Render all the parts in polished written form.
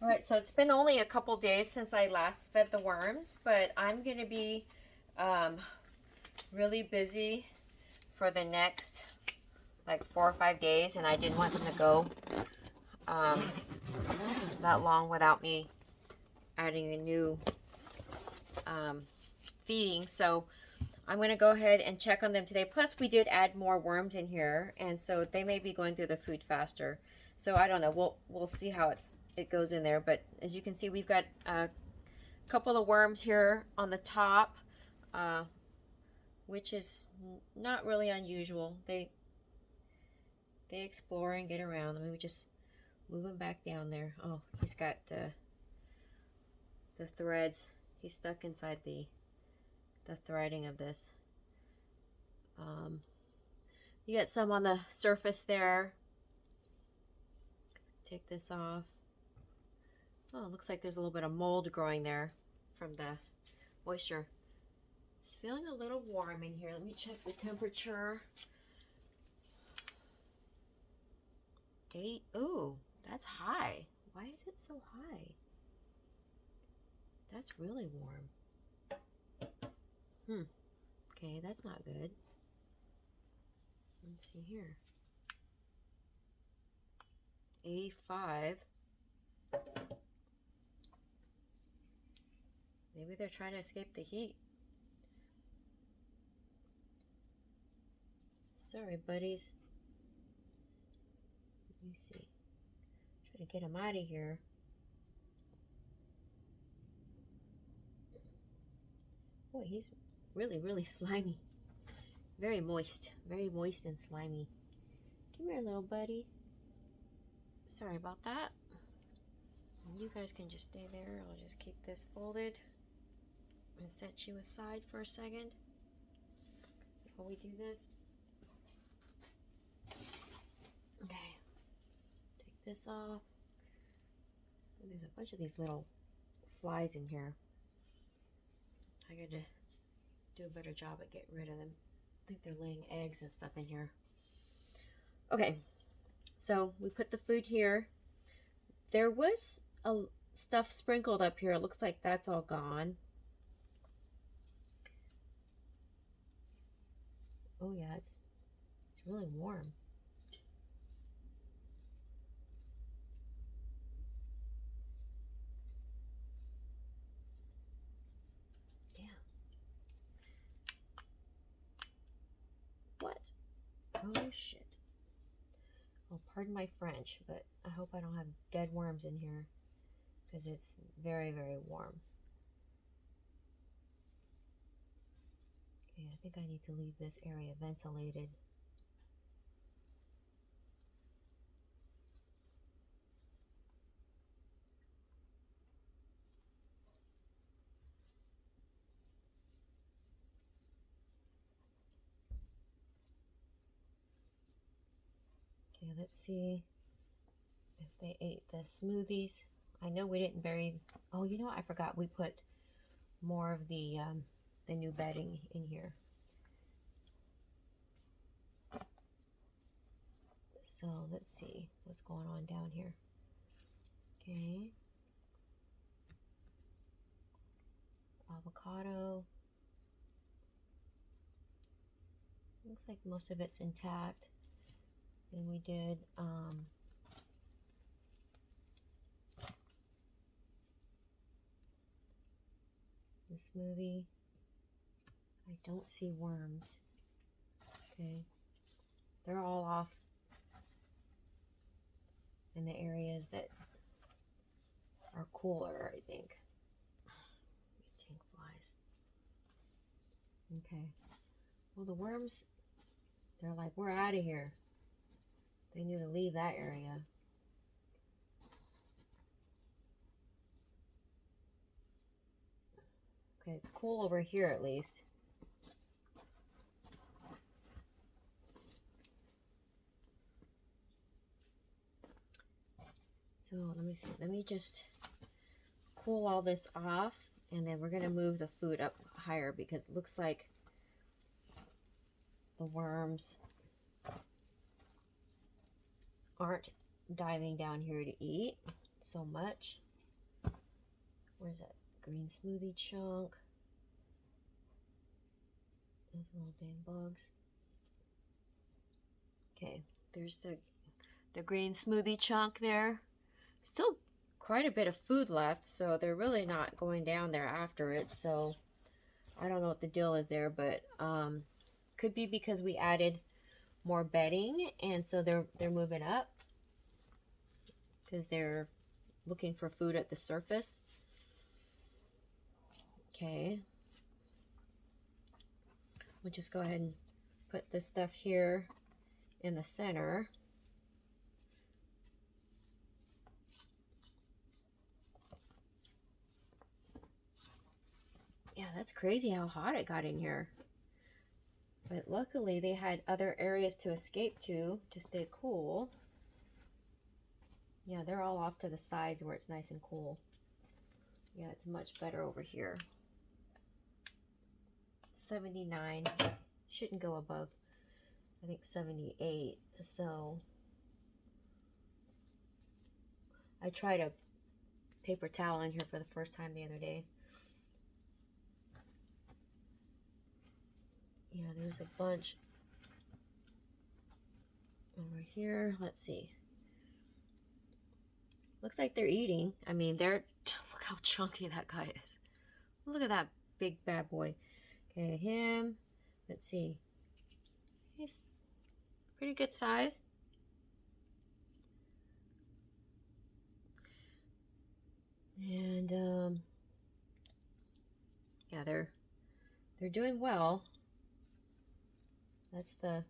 All right, so it's been only a couple days since I last fed the worms, but I'm going to be um, really busy for the next like 4 or 5 days, and I didn't want them to go um, that long without me adding a new feeding. So I'm going to go ahead and check on them today. Plus, we did add more worms in here, and so they may be going through the food faster. So I don't know. We'll see how it goes in there. But as you can see, we've got a couple of worms here on the top, uh, which is not really unusual. They explore and get around. Let me just move him back down there. Oh, he's got the threads. He's stuck inside the threading of this. You got some on the surface there. Take this off. Oh, it looks like there's a little bit of mold growing there from the moisture. It's feeling a little warm in here. Let me check the temperature. 8. Ooh, that's high. Why is it so high? That's really warm. Okay, that's not good. Let's see here. 85. Maybe they're trying to escape the heat. Sorry, buddies. Let me see. Try to get them out of here. Boy, he's really, really slimy. Very moist and slimy. Come here, little buddy. Sorry about that. You guys can just stay there. I'll just keep this folded and set you aside for a second while we do this. Okay. Take this off. There's a bunch of these little flies in here. I gotta do a better job at getting rid of them. I think they're laying eggs and stuff in here. Okay, so we put the food here. There was a stuff sprinkled up here. It looks like that's all gone. Oh yeah, it's really warm. Yeah. What? Oh shit. Oh, pardon my French, but I hope I don't have dead worms in here because it's very, very warm. Okay, I think I need to leave this area ventilated. Okay, let's see if they ate the smoothies. I know we didn't bury. Oh, you know what? I forgot. We put more of the new bedding in here. So let's see what's going on down here. Okay. Avocado. Looks like most of it's intact. And we did the smoothie. I don't see worms. Okay. They're all off in the areas that are cooler, I think. Tank flies. Okay. Well, the worms, they're like, we're out of here. They need to leave that area. Okay, it's cool over here at least. So let me see. Let me just cool all this off, and then we're going to move the food up higher because it looks like the worms aren't diving down here to eat so much. Where's that green smoothie chunk? Those little dang bugs. Okay, there's the green smoothie chunk there. Still quite a bit of food left, so they're really not going down there after it. So I don't know what the deal is there, but could be because we added more bedding, and so they're moving up because they're looking for food at the surface. Okay, we'll just go ahead and put this stuff here in the center. Yeah, that's crazy how hot it got in here. But luckily they had other areas to escape to stay cool. Yeah, they're all off to the sides where it's nice and cool. Yeah, it's much better over here. 79. Shouldn't go above, I think, 78. So I tried a paper towel in here for the first time the other day. Yeah, there's a bunch over here. Let's see. Looks like they're eating. I mean, look how chunky that guy is. Look at that big bad boy. Okay, him. Let's see. He's pretty good size. And yeah, they're doing well. That's the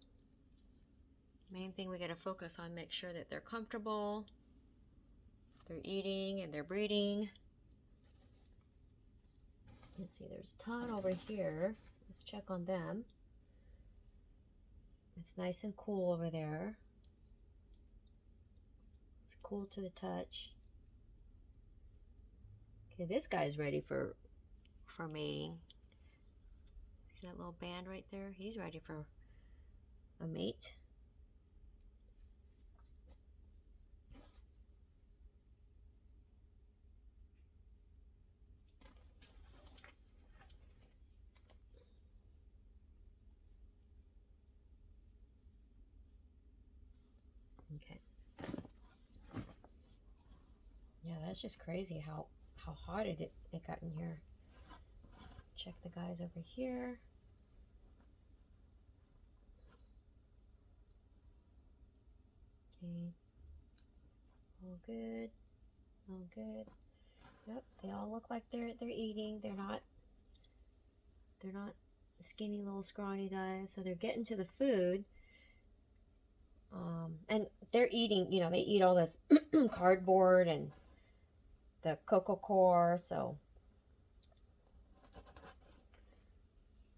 main thing we got to focus on. Make sure that they're comfortable, they're eating, and they're breeding. Let's see, there's a ton over here. Let's check on them. It's nice and cool over there. It's cool to the touch. Okay, this guy's ready for mating. See that little band right there? He's ready for a mate. Okay. Yeah, that's just crazy how hot it got in here. Check the guys over here. Okay. All good. All good. Yep, they all look like they're eating. They're not skinny little scrawny guys. So they're getting to the food. And they're eating, you know, they eat all this cardboard and the cocoa core, so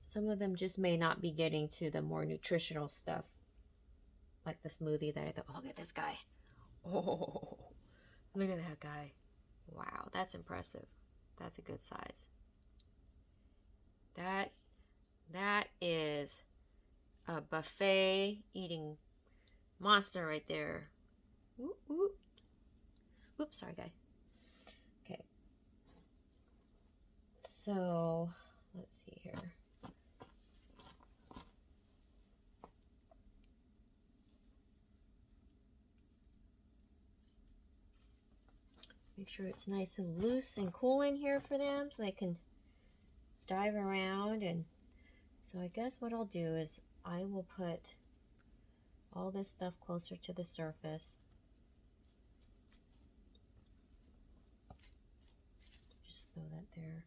some of them just may not be getting to the more nutritional stuff, like the smoothie that I thought, oh, look at this guy. Oh, look at that guy. Wow, that's impressive. That's a good size. That is a buffet eating monster right there. Whoop, whoop. Oops, sorry, guy. Okay. So, let's see here. Make sure it's nice and loose and cool in here for them so they can dive around. And so I guess what I'll do is I will put all this stuff closer to the surface. Just throw that there.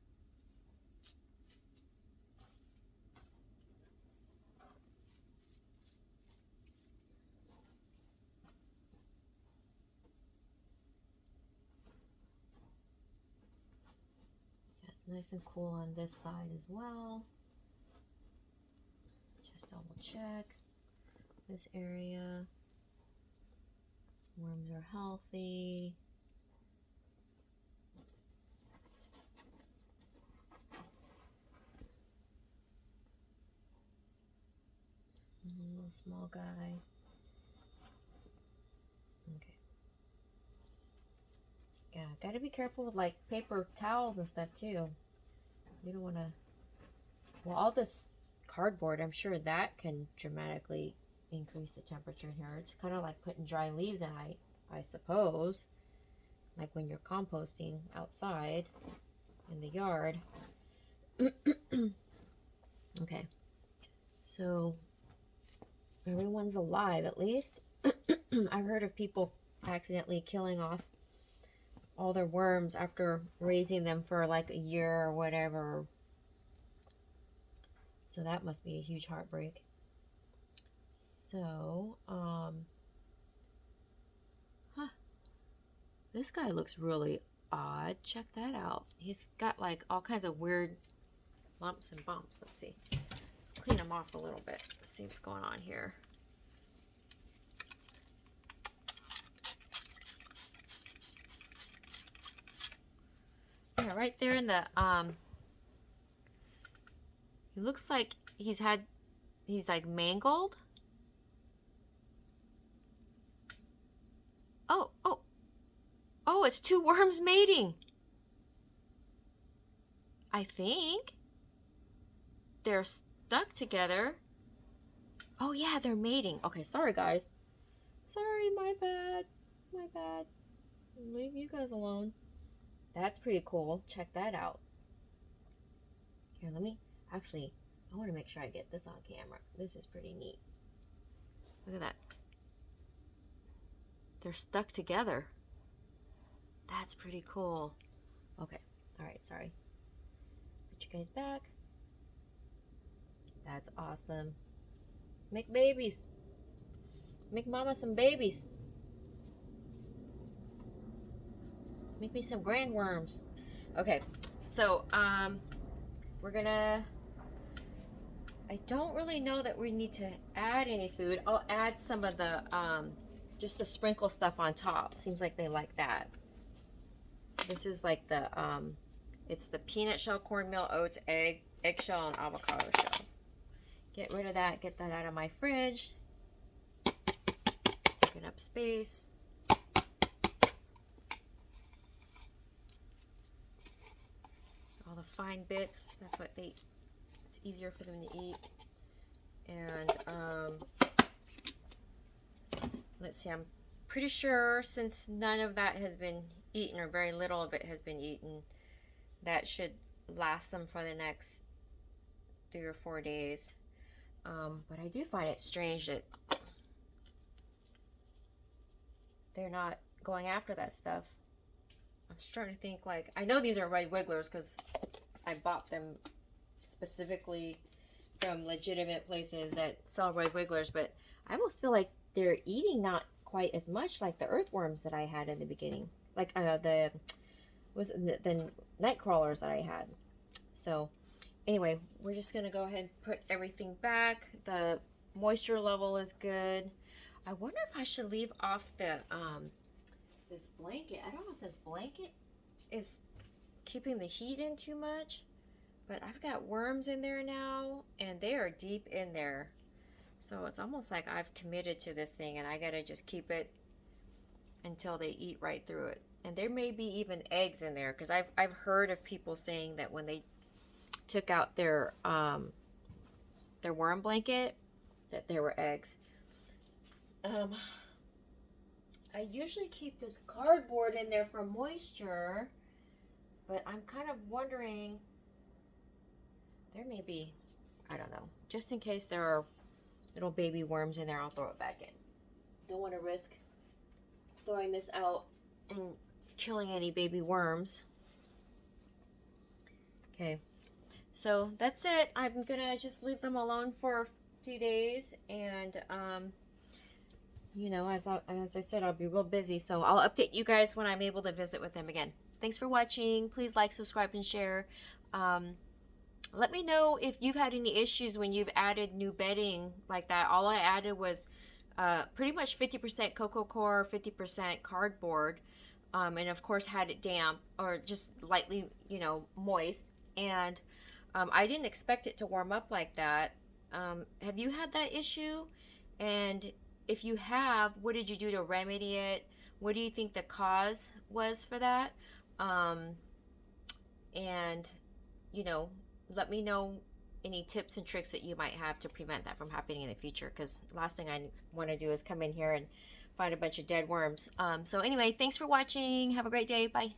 Yeah, it's nice and cool on this side as well. Just double check this area. Worms are healthy. Little small guy. Okay. Yeah, gotta be careful with like paper towels and stuff too. You don't want to. Well, all this cardboard, I'm sure that can dramatically increase the temperature in here. It's kind of like putting dry leaves in, I suppose. Like when you're composting outside in the yard. Okay, so everyone's alive at least. I've heard of people accidentally killing off all their worms after raising them for like a year or whatever. So that must be a huge heartbreak. So, this guy looks really odd. Check that out. He's got like all kinds of weird lumps and bumps. Let's see. Let's clean him off a little bit. Let's see what's going on here. Yeah, right there in the, he looks like he's like mangled. Oh, it's two worms mating. I think they're stuck together. Oh yeah, they're mating. Okay, sorry guys. Sorry, my bad. My bad. Leave you guys alone. That's pretty cool. Check that out. Here, let me, actually, I want to make sure I get this on camera. This is pretty neat. Look at that. They're stuck together. That's pretty cool. Okay. All right. Sorry. Put you guys back. That's awesome. Make babies. Make mama some babies. Make me some grandworms. Okay. So, we're gonna, I don't really know that we need to add any food. I'll add some of the, just the sprinkle stuff on top. Seems like they like that. This is like the, it's the peanut shell, cornmeal, oats, eggshell, and avocado shell. Get rid of that, get that out of my fridge. Taking up space. All the fine bits, that's what it's easier for them to eat. And, let's see, I'm pretty sure since none of that has been eaten, or very little of it has been eaten, that should last them for the next 3 or 4 days. But I do find it strange that they're not going after that stuff. I'm starting to think, like, I know these are red wigglers because I bought them specifically from legitimate places that sell red wigglers, but I almost feel like they're eating not quite as much like the earthworms that I had in the beginning, like the night crawlers that I had. So anyway, we're just gonna go ahead and put everything back. The moisture level is good. I wonder if I should leave off the this blanket. I don't know if this blanket is keeping the heat in too much, but I've got worms in there now and they are deep in there. So it's almost like I've committed to this thing and I gotta just keep it until they eat right through it. And there may be even eggs in there, because I've heard of people saying that when they took out their worm blanket, that there were eggs. I usually keep this cardboard in there for moisture, but I'm kind of wondering, there may be, I don't know, just in case there are little baby worms in there, I'll throw it back in. Don't want to risk throwing this out and killing any baby worms. Okay, so that's it. I'm gonna just leave them alone for a few days, and you know, as I said, I'll be real busy, so I'll update you guys when I'm able to visit with them again. Thanks for watching. Please like, subscribe, and share. Let me know if you've had any issues when you've added new bedding like that. All I added was pretty much 50% cocoa coir, 50% cardboard, and of course had it damp or just lightly, you know, moist. And I didn't expect it to warm up like that. Have you had that issue? And if you have, what did you do to remedy it? What do you think the cause was for that? And, you know, let me know any tips and tricks that you might have to prevent that from happening in the future, because last thing I want to do is come in here and find a bunch of dead worms. So anyway, thanks for watching. Have a great day. Bye.